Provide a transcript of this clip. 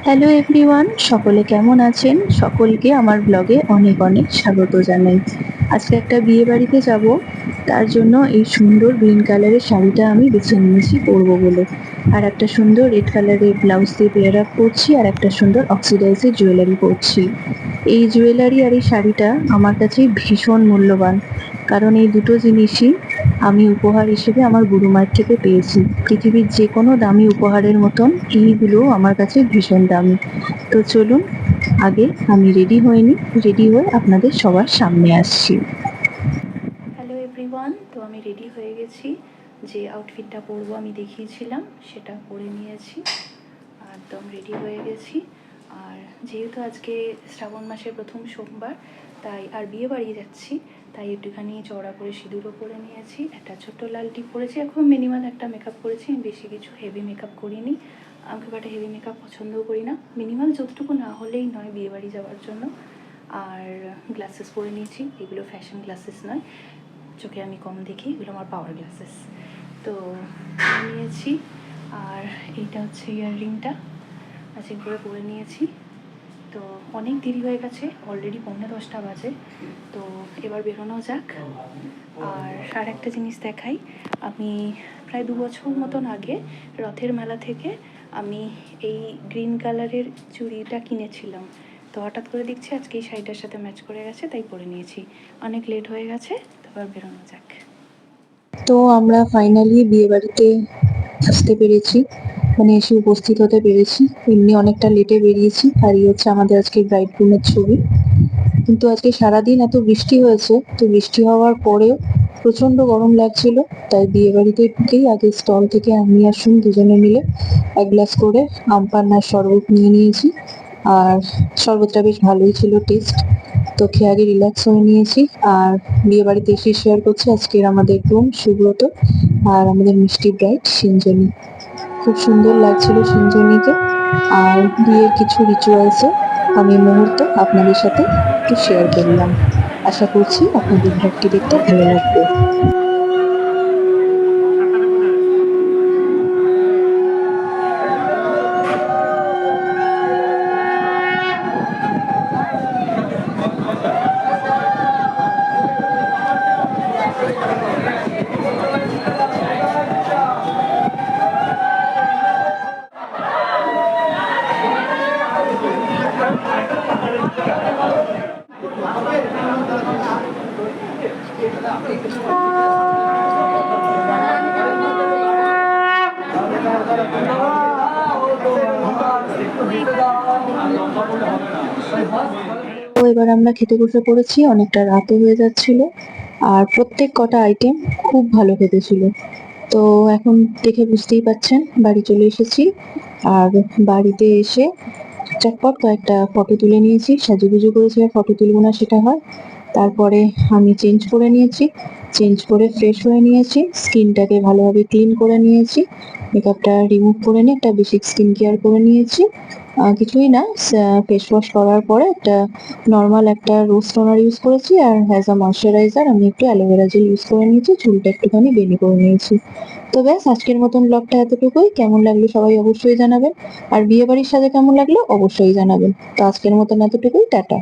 Hello everyone, সকলে কেমন আছেন? সকলকে আমার ব্লগে অনেক অনেক স্বাগত জানাই। আজকে একটা বিয়ে বাড়িতে যাব, তার জন্য এই সুন্দর গ্রিন কালারের শাড়িটা আমি বেছে নিয়েছি পরবো বলে। আর একটা সুন্দর রেড কালারের ব্লাউজ দিয়ে পেয়ার আপ করছি, আর একটা সুন্দর অক্সিডাইজের জুয়েলারি পরছি। এই জুয়েলারি আর এই শাড়িটা আমার কাছে ভীষণ মূল্যবান, কারণ এই দুটো জিনিসই আমি উপহার হিসেবে আমার গুরুমায়ের থেকে পেয়েছি। পৃথিবীর যে কোনো দামি উপহারের মতন এইগুলো আমার কাছে ভীষণ দামি। তো চলুন, আগে আমি রেডি হয়ে নিই, রেডি হয়ে আপনাদের সবার সামনে আসছি। হ্যালো এভরিওয়ান, তো আমি রেডি হয়ে গেছি। যে আউটফিটটা পরবো আমি দেখিয়েছিলাম সেটা পরে নিয়েছি, একদম রেডি হয়ে গেছি। আর যেহেতু আজকে শ্রাবণ মাসের প্রথম সোমবার, তাই আর বিয়ে বাড়ি যাচ্ছি, তাই একটুখানি চওড়া করে সিঁদুরও পরে নিয়েছি, একটা ছোট্ট লাল টিপ পরেছি। এখন মিনিমাল একটা মেকআপ করেছি, আমি বেশি কিছু হেভি মেকআপ করিনি। আমি খুব একটা হেভি মেকআপ পছন্দও করি না, মিনিমাল যতটুকু না হলেই নয় বিয়ে বাড়ি যাওয়ার জন্য। আর গ্লাসেস পরে নিয়েছি, এগুলো ফ্যাশন গ্লাসেস নয়, চোখে আমি কম দেখি, এগুলো আমার পাওয়ার গ্লাসেস। তো নিয়েছি। আর এইটা হচ্ছে ইয়াররিংটা, ম্যাচিং করে পরে নিয়েছি। তো অনেক দেরি হয়ে গেছে, অলরেডি 9:45 বাজে, তো এবার বেরোনো যাক। আর একটা জিনিস দেখাই, আমি প্রায় 2 বছর মতন আগে রথের মেলা থেকে আমি এই গ্রিন কালারের চুড়িটা কিনেছিলাম। তো হঠাৎ করে দেখছি আজকে এই শাড়িটার সাথে ম্যাচ করে গেছে, তাই পরে নিয়েছি। অনেক লেট হয়ে গেছে, তো এবার বেরোনো যাক। তো আমরা ফাইনালি বিয়ে বাড়িতে আসতে পেরেছি, মানে এসে উপস্থিত হতে পেরেছি। এমনি অনেকটা লেটে বেরিয়েছি, আর এই হচ্ছে আমাদের আজকে ব্রাইড গ্রুমের ছবি। কিন্তু আজকে সারাদিন এত বৃষ্টি হয়েছে, তো বৃষ্টি হওয়ার পরেও প্রচন্ড গরম লাগছিল, তাই বিয়ে বাড়িতে ঢুকেই আগে স্টল থেকে আমি আর শুন দুজনে মিলে 1 গ্লাস করে আম পান্নার শরবত নিয়ে নিয়েছি। আর শরবতটা বেশ ভালোই ছিল টেস্ট, তো খেয়ে আগে রিল্যাক্স হয়ে নিয়েছি। আর বিয়ে বাড়িতে এসে শেয়ার করছি আজকের আমাদের গ্রুম সুব্রত আর আমাদের মিষ্টি ব্রাইড সিঞ্জনি। খুব সুন্দর লাগছিল সিঞ্জনিকে। আর বিয়ের কিছু রিচুয়ালসও আমি মুহূর্ত আপনাদের সাথে একটু শেয়ার করলাম। আশা করছি আপনাদের ব্লগটি দেখতে ভালো লাগবে। তো এবার আমরা খেতে বসে পড়েছি, অনেকটা রাতও হয়ে যাচ্ছিল। আর প্রত্যেক কটা আইটেম খুব ভালো খেতে ছিল। তো এখন দেখে বুঝতেই পাচ্ছেন বাড়ি চলে এসেছি। আর বাড়িতে এসে চটপট কয়েকটা ফটো তুলে নিয়েছি, সাজুগুজু করেছি, আর ফটো তুলবো না সেটা হয়। তারপরে আমি চেঞ্জ করে নিয়েছি, চেঞ্জ করে ফ্রেশ হয়ে নিয়েছি, স্কিনটাকে ভালোভাবে ক্লিন করে নিয়েছি, মেকআপটা রিমুভ করে নিয়ে একটা বেসিক স্কিন কেয়ার করে নিয়েছি। কিছুই না, ফেস ওয়াশ করার পরে একটা নর্মাল একটা রোজ টোনার ইউজ করেছি, আর অ্যাজ আ ময়শ্চারাইজার আমি একটু অ্যালোভেরা জেল ইউজ করে নিয়েছি, চুলটা একটুখানি বেনি করে নিয়েছি। তো ব্যাস, আজকের মতন ব্লগটা এতটুকুই। কেমন লাগলো সবাই অবশ্যই জানাবেন, আর বিয়ে বাড়ির সাথে কেমন লাগলো অবশ্যই জানাবেন। তো আজকের মতন এতটুকুই, টাটা।